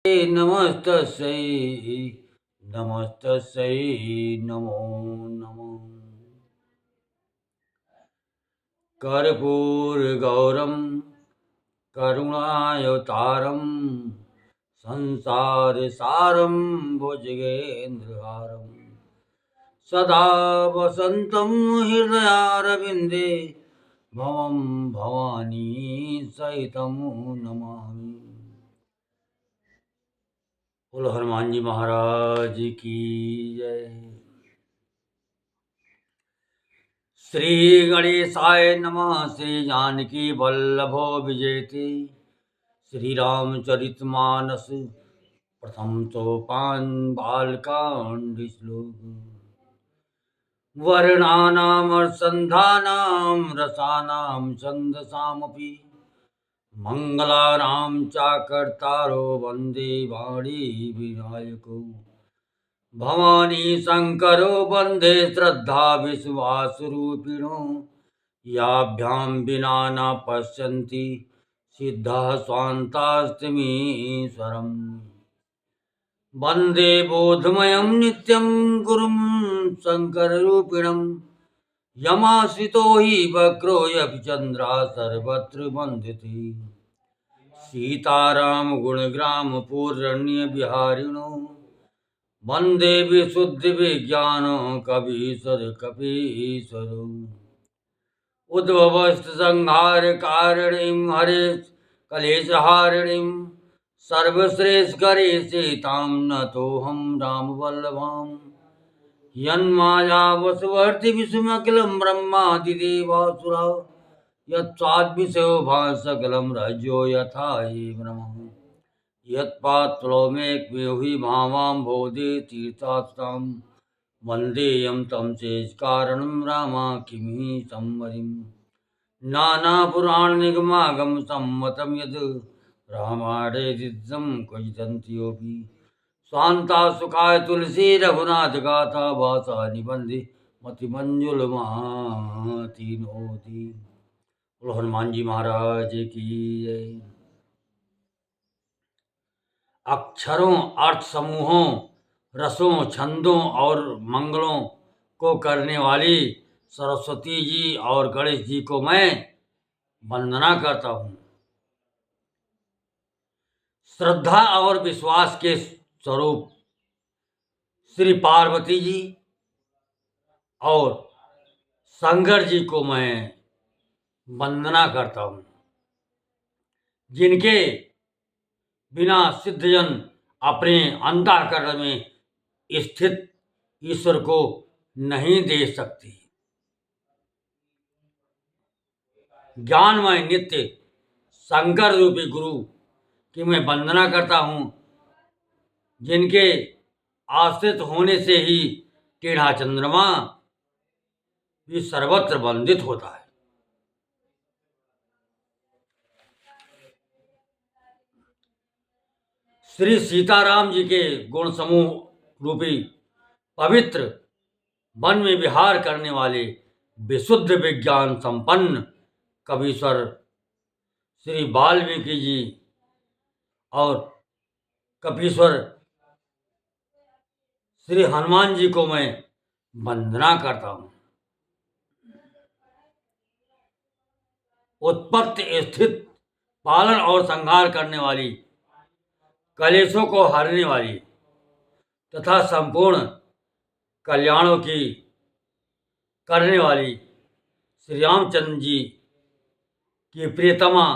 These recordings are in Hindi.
नमस्तस्यै नमस्तस्यै नमो नमः। कर्पूरगौरं करुणावतारं संसारसारं भुजगेन्द्रहारं सदा वसन्तं हृदयारविन्दे भवं भवानी सहितं नमामि। बोलो हनुमान जी महाराज की जय। श्री गणेशाय नमः। श्री जानकी वल्लभो विजयते। श्री रामचरितमानस प्रथम सोपान बालकांड श्लोक। वर्णानामर्सन्धानां रसानां छन्दसामपि मंगलानां चाकर्तारो वन्दे वाणी विनायको। भवानी शंकरो वन्दे श्रद्धा विश्वासरूपिणो। याभ्यां विना न पश्यन्ति सिद्धाः स्वान्तास्तिमीश्वरम्। वन्दे बोधमयं नित्यं गुरुं शङ्कररूपिणं। यमाश्रितो हि वक्रो यपि चन्द्रः सर्वत्र वन्दते। सीताराम गुणग्राम पूरण्यविहारिणो। वन्दे विशुद्धिविज्ञानो कवीश्वर कपीश्वरो। उद्भवस्तसंहारकारिणीं हरेश कलेशहारिणीं। सर्वश्रेष्ठकरीसीतां नतोऽहं रामवल्लभां। यन्मायावशवर्ति विश्वमखिलं ब्रह्मादिदेवासुरा। यत्त्वाद्विषयो भासकलं रज्जो यथा ब्रह्म। यत्पात्रोमेकमेहि भावां बोधि तीर्थास्तां। वन्देयं तं शेषकारणं रामाखिमिः संवरिं। नानापुराणनिगमागम सम्मतं यद् रामायणेदितं क्वचिदन्त्योऽपि। स्वान्ता सुखाय तुलसी रघुनाथ गाथा भाषा निबन्धि मतिमंजुलमातीनोति। बोलो हनुमान जी महाराज की जय। अक्षरों, अर्थ समूहों, रसों, छंदों और मंगलों को करने वाली सरस्वती जी और गणेश जी को मैं वंदना करता हूँ। श्रद्धा और विश्वास के स्वरूप श्री पार्वती जी और शंकर जी को मैं वंदना करता हूँ, जिनके बिना सिद्धजन अपने अंतःकरण में स्थित ईश्वर को नहीं दे सकते। ज्ञानमय नित्य शंकर रूपी गुरु की मैं वंदना करता हूँ, जिनके आश्रित होने से ही टेढ़ा चंद्रमा भी सर्वत्र वंदित होता है। श्री सीताराम जी के गुण समूह रूपी पवित्र वन में विहार करने वाले विशुद्ध विज्ञान संपन्न कवीश्वर श्री वाल्मीकि जी और कपीश्वर श्री हनुमान जी को मैं वंदना करता हूँ। उत्पत्ति, स्थित, पालन और संहार करने वाली, कलेशों को हरने वाली तथा संपूर्ण कल्याणों की करने वाली श्री रामचंद्र जी की प्रियतमा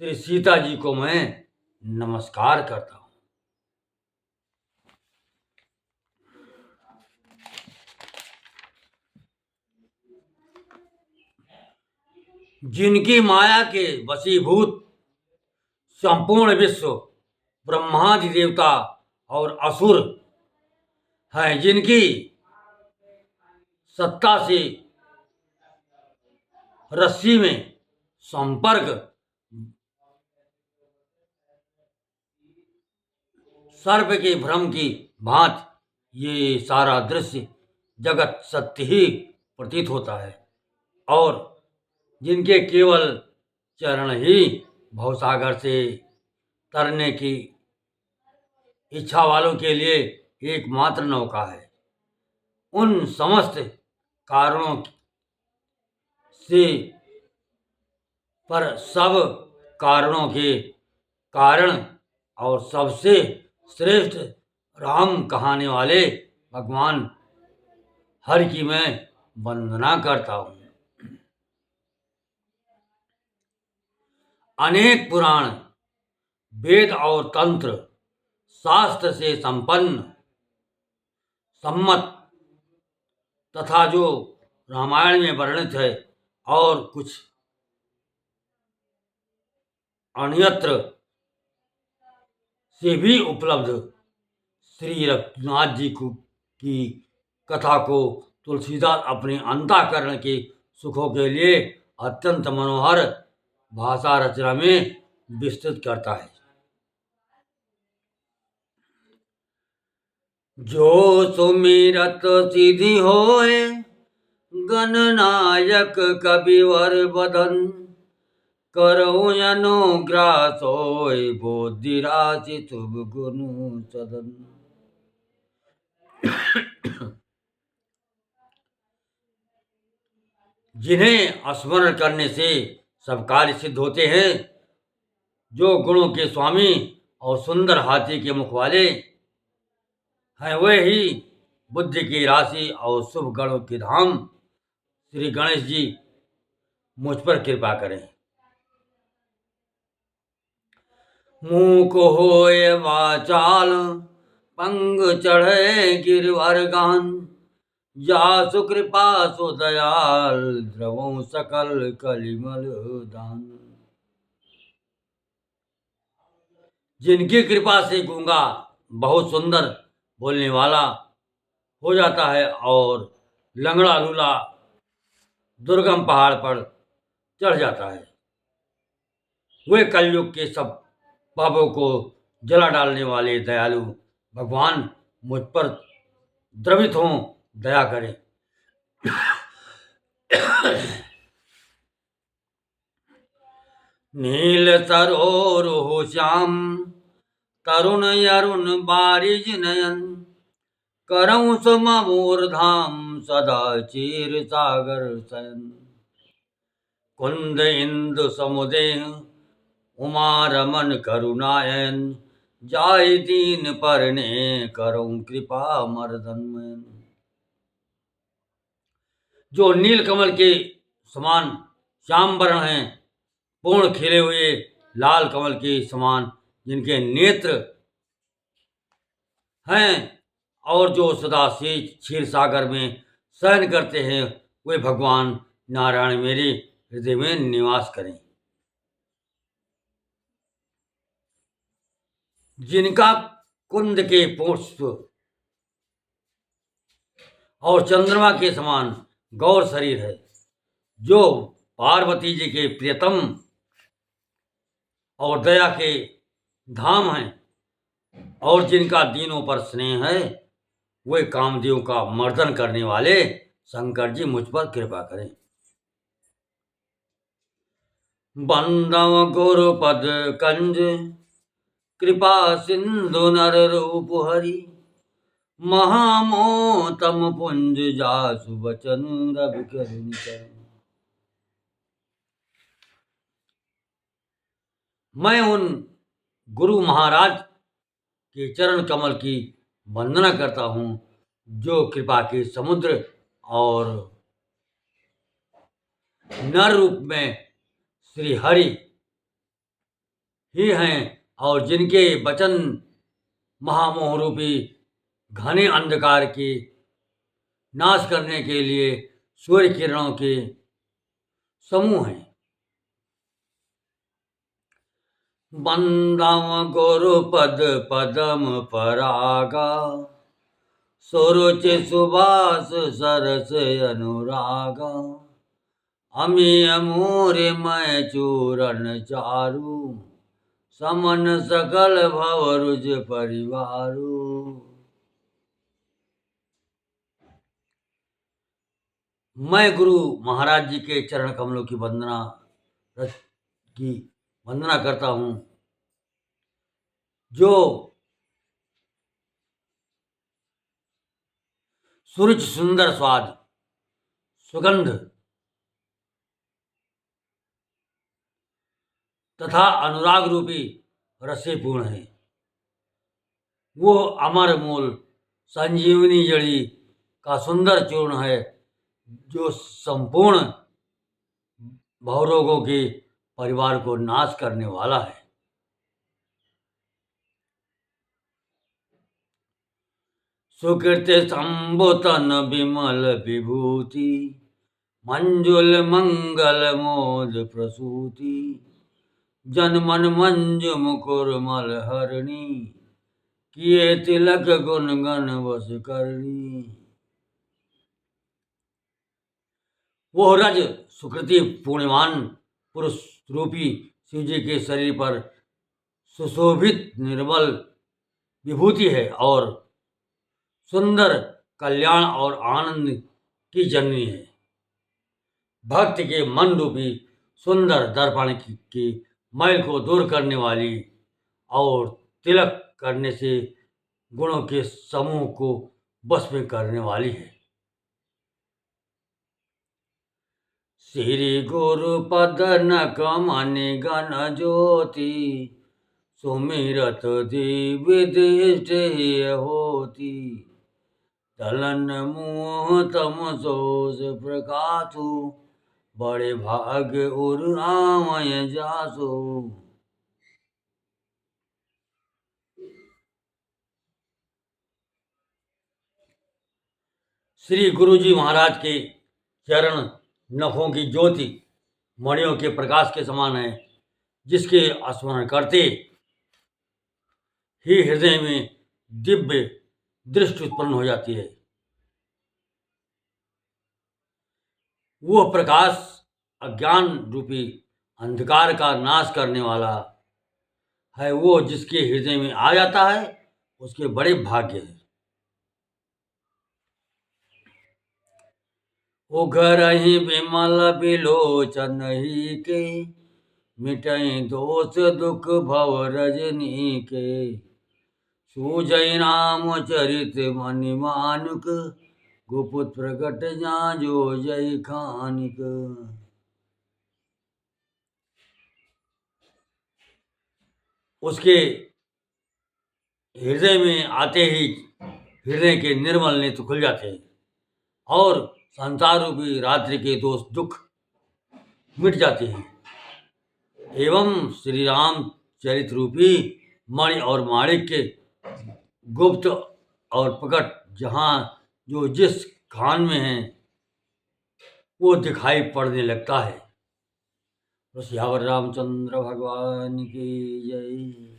श्री सीता जी को मैं नमस्कार करता हूँ। जिनकी माया के वशीभूत संपूर्ण विश्व ब्रह्मादि देवता और असुर हैं, जिनकी सत्ता से रस्सी में संपर्क सर्प के भ्रम की भांति ये सारा दृश्य जगत सत्य ही प्रतीत होता है, और जिनके केवल चरण ही भवसागर से तरने की इच्छा वालों के लिए एकमात्र नौका है। उन समस्त कारणों से पर सब कारणों के कारण और सबसे श्रेष्ठ राम कहाने वाले भगवान हरि की मैं वंदना करता हूँ। अनेक पुराण, वेद और तंत्र शास्त्र से संपन्न सम्मत तथा जो रामायण में वर्णित है और कुछ अन्यत्र से भी उपलब्ध श्री रघुनाथ जी की कथा को तुलसीदास अपने अंतःकरण के सुखों के लिए अत्यंत मनोहर भाषा रचना में विस्तृत करता है। जो सुमिरत सिद्धि होए, गणनायक कविवर बदन, करो अनुग्रह सोय, बोधि राशि शुभ गुरु सदन। जिन्हें स्मरण करने से सब कार्य सिद्ध होते हैं, जो गुणों के स्वामी और सुंदर हाथी के मुख वाले हैं, वे ही बुद्धि की राशि और शुभ गणों के धाम श्री गणेश जी मुझ पर कृपा करें। मुँह को होए वाचाल, पंग चढ़े गिरवर गान, जासु कृपा सु दयाल, द्रवों सकल कलिमल दान। जिनकी कृपा से गूंगा बहुत सुंदर बोलने वाला हो जाता है और लंगड़ा लूला दुर्गम पहाड़ पर चढ़ जाता है, वे कलयुग के सब पापों को जला डालने वाले दयालु भगवान मुझ पर द्रवित हों, दया करें। नील सरोरुह श्याम, तरुण अरुण बारिज नयन, करऊं सम मोर धाम, सदा चीर सागर शयन। कुंद इंदु समुदेह, उमा रमन करुणायन, जाय दीन परने, करऊं कृपा मर्दन मैन। जो नीलकमल के समान श्याम वर्ण हैं, पूर्ण खिले हुए लाल कमल के समान जिनके नेत्र हैं और जो सदा से क्षीर सागर में शयन करते हैं, वे भगवान नारायण मेरे हृदय में निवास करें। जिनका कुंद के पुष्प और चंद्रमा के समान गौर शरीर है, जो पार्वती जी के प्रियतम और दया के धाम हैं और जिनका दीनों पर स्नेह है, वे कामदेव का मर्दन करने वाले शंकर जी मुझ पर कृपा करें। बंदव गुरु पद कंज, कृपा सिंधु नर रूप हरि, महामोतम पुंज जासु बचन रवि करुण चरण। मैं उन गुरु महाराज के चरण कमल की वंदना करता हूँ, जो कृपा के समुद्र और नर रूप में श्री हरि ही हैं और जिनके वचन महामोह रूपी घने अंधकार के नाश करने के लिए सूर्य किरणों के समूह हैं। बंदम गुरु पद पदम परागा, सुरुचि सुबास सरस अनुरागा, अमी अमूर्य मय चूरण चारु, समन सकल भवरुज परिवारु। मैं गुरु महाराज जी के चरण कमलों की वंदना करता हूँ, जो सुरुचि सुंदर स्वाद, सुगंध तथा अनुराग रूपी रस से पूर्ण है। वो अमर मूल संजीवनी जड़ी का सुंदर चूर्ण है, जो संपूर्ण भवरोगों के परिवार को नाश करने वाला है। सुकृत संबोतन विमल विभूति, मंजुल मंगल मोद प्रसूति, जन मन मंजु मुकुर मल हरणी, किए तिलक गुण गण वस करणी। वो रज सुकृति पूर्णिमान पुरुष रूपी शिव जी के शरीर पर सुशोभित निर्मल विभूति है और सुंदर कल्याण और आनंद की जननी है। भक्त के मन रूपी सुंदर दर्पण की मैल को दूर करने वाली और तिलक करने से गुणों के समूह को बस में करने वाली है। श्री गुरु पद न कमनि गण ज्योति, सुमिरत दिव्य होती, तलन मोह तम सोस प्रकाशु, बड़े भाग्य उर आमय जासो। श्री गुरु जी महाराज के चरण नखों की ज्योति मणियों के प्रकाश के समान है, जिसके स्मरण करते ही हृदय में दिव्य दृष्टि उत्पन्न हो जाती है। वह प्रकाश अज्ञान रूपी अंधकार का नाश करने वाला है। वो जिसके हृदय में आ जाता है, उसके बड़े भाग्य है। उघर ही विमल बिलोचन ही के, मिटई दोष दुख भव रजनी के, सूझई राम चरित मनि मानुक, गुपुत प्रकट जाजो जय खानिक। उसके हृदय में आते ही हृदय के निर्मल नेत्र खुल जाते हैं और संसार रूपी रात्रि के दोष दुख मिट जाते हैं। एवं श्री राम चरित रूपी मणि और माणिक के गुप्त और प्रकट जहाँ जो जिस खान में है, वो दिखाई पड़ने लगता है। सियावर रामचंद्र भगवान की जय।